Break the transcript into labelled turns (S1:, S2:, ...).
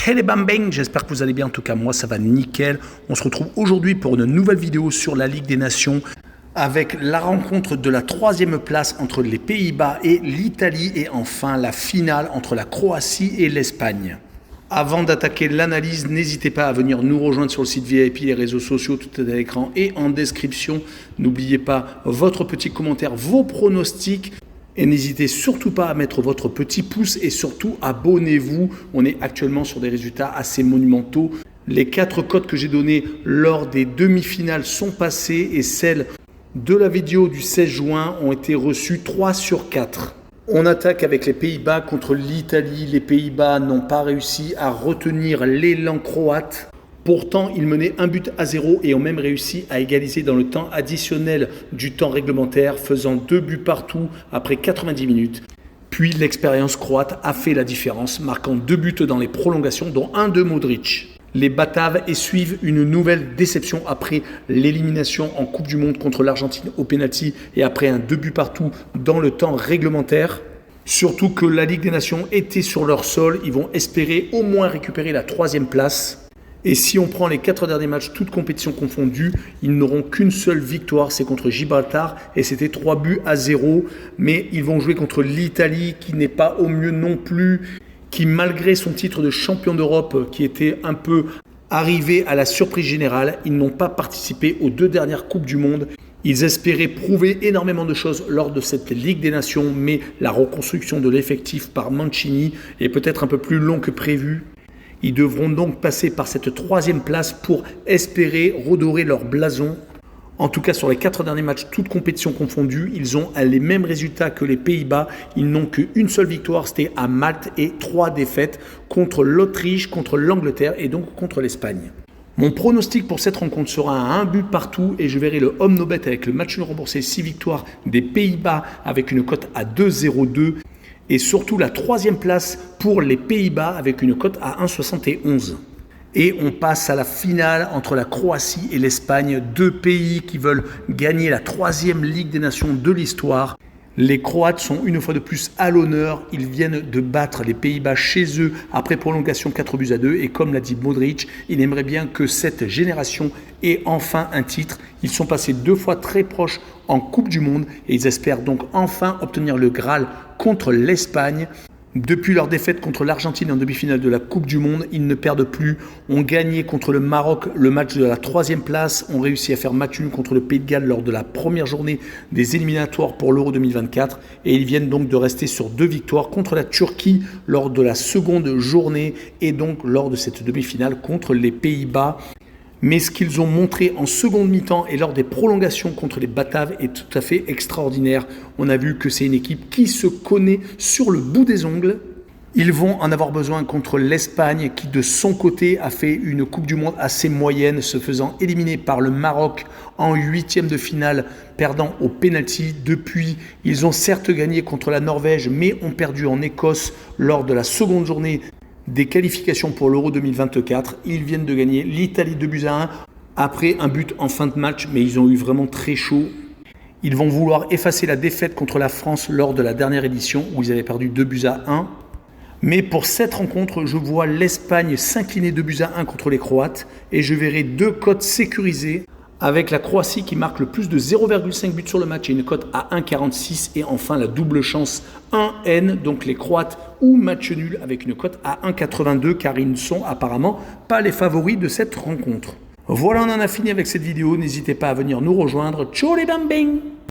S1: Hey les bambing, j'espère que vous allez bien, en tout cas moi ça va nickel. On se retrouve aujourd'hui pour une nouvelle vidéo sur la Ligue des Nations avec la rencontre de la 3e place entre les Pays-Bas et l'Italie et enfin la finale entre la Croatie et l'Espagne. Avant d'attaquer l'analyse, n'hésitez pas à venir nous rejoindre sur le site VIP, les réseaux sociaux, tout est à l'écran et en description. N'oubliez pas votre petit commentaire, vos pronostics. Et n'hésitez surtout pas à mettre votre petit pouce et surtout abonnez-vous. On est actuellement sur des résultats assez monumentaux. Les 4 cotes que j'ai données lors des demi-finales sont passées et celles de la vidéo du 16 juin ont été reçues 3 sur 4. On attaque avec les Pays-Bas contre l'Italie. Les Pays-Bas n'ont pas réussi à retenir l'élan croate. Pourtant, ils menaient 1-0 et ont même réussi à égaliser dans le temps additionnel du temps réglementaire, faisant 2 buts partout après 90 minutes. Puis l'expérience croate a fait la différence, marquant 2 buts dans les prolongations, dont un de Modric. Les Bataves essuivent une nouvelle déception après l'élimination en Coupe du Monde contre l'Argentine au pénalty et après un 2 buts partout dans le temps réglementaire. Surtout que la Ligue des Nations était sur leur sol, ils vont espérer au moins récupérer la 3e place. Et si on prend les 4 derniers matchs, toutes compétitions confondues, ils n'auront qu'une seule victoire, c'est contre Gibraltar et c'était 3-0. Mais ils vont jouer contre l'Italie qui n'est pas au mieux non plus, qui malgré son titre de champion d'Europe qui était un peu arrivé à la surprise générale, ils n'ont pas participé aux 2 dernières Coupes du Monde. Ils espéraient prouver énormément de choses lors de cette Ligue des Nations, mais la reconstruction de l'effectif par Mancini est peut-être un peu plus long que prévu. Ils devront donc passer par cette 3e place pour espérer redorer leur blason. En tout cas, sur les 4 derniers matchs, toutes compétitions confondues, ils ont les mêmes résultats que les Pays-Bas. Ils n'ont qu'une seule victoire, c'était à Malte, et 3 défaites contre l'Autriche, contre l'Angleterre et donc contre l'Espagne. Mon pronostic pour cette rencontre sera à 1 but partout et je verrai le homme no bet avec le match nul remboursé 6 victoires des Pays-Bas avec une cote à 2,02. Et surtout la 3e place pour les Pays-Bas avec une cote à 1,71. Et on passe à la finale entre la Croatie et l'Espagne, 2 pays qui veulent gagner la 3e Ligue des Nations de l'histoire. Les Croates sont une fois de plus à l'honneur, ils viennent de battre les Pays-Bas chez eux après prolongation 4-2 et comme l'a dit Modric, il aimerait bien que cette génération ait enfin un titre. Ils sont passés 2 fois très proches en Coupe du Monde et ils espèrent donc enfin obtenir le Graal contre l'Espagne. Depuis leur défaite contre l'Argentine en demi-finale de la Coupe du Monde, ils ne perdent plus. Ont gagné contre le Maroc le match de la 3e place, ont réussi à faire match nul contre le Pays de Galles lors de la première journée des éliminatoires pour l'Euro 2024 et ils viennent donc de rester sur 2 victoires contre la Turquie lors de la 2e journée et donc lors de cette demi-finale contre les Pays-Bas. Mais ce qu'ils ont montré en seconde mi-temps et lors des prolongations contre les Bataves est tout à fait extraordinaire. On a vu que c'est une équipe qui se connaît sur le bout des ongles. Ils vont en avoir besoin contre l'Espagne qui de son côté a fait une Coupe du Monde assez moyenne, se faisant éliminer par le Maroc en 8e de finale, perdant au pénalty. Depuis, ils ont certes gagné contre la Norvège, mais ont perdu en Écosse lors de la 2e journée des qualifications pour l'Euro 2024. Ils viennent de gagner l'Italie 2-1 après un but en fin de match, mais ils ont eu vraiment très chaud. Ils vont vouloir effacer la défaite contre la France lors de la dernière édition où ils avaient perdu 2-1. Mais pour cette rencontre, je vois l'Espagne s'incliner 2-1 contre les Croates et je verrai 2 cotes sécurisées avec la Croatie qui marque le plus de 0,5 buts sur le match et une cote à 1,46 et enfin la double chance 1N, donc les Croates ou match nul avec une cote à 1,82 car ils ne sont apparemment pas les favoris de cette rencontre. Voilà, on en a fini avec cette vidéo, n'hésitez pas à venir nous rejoindre. Ciao les bambing!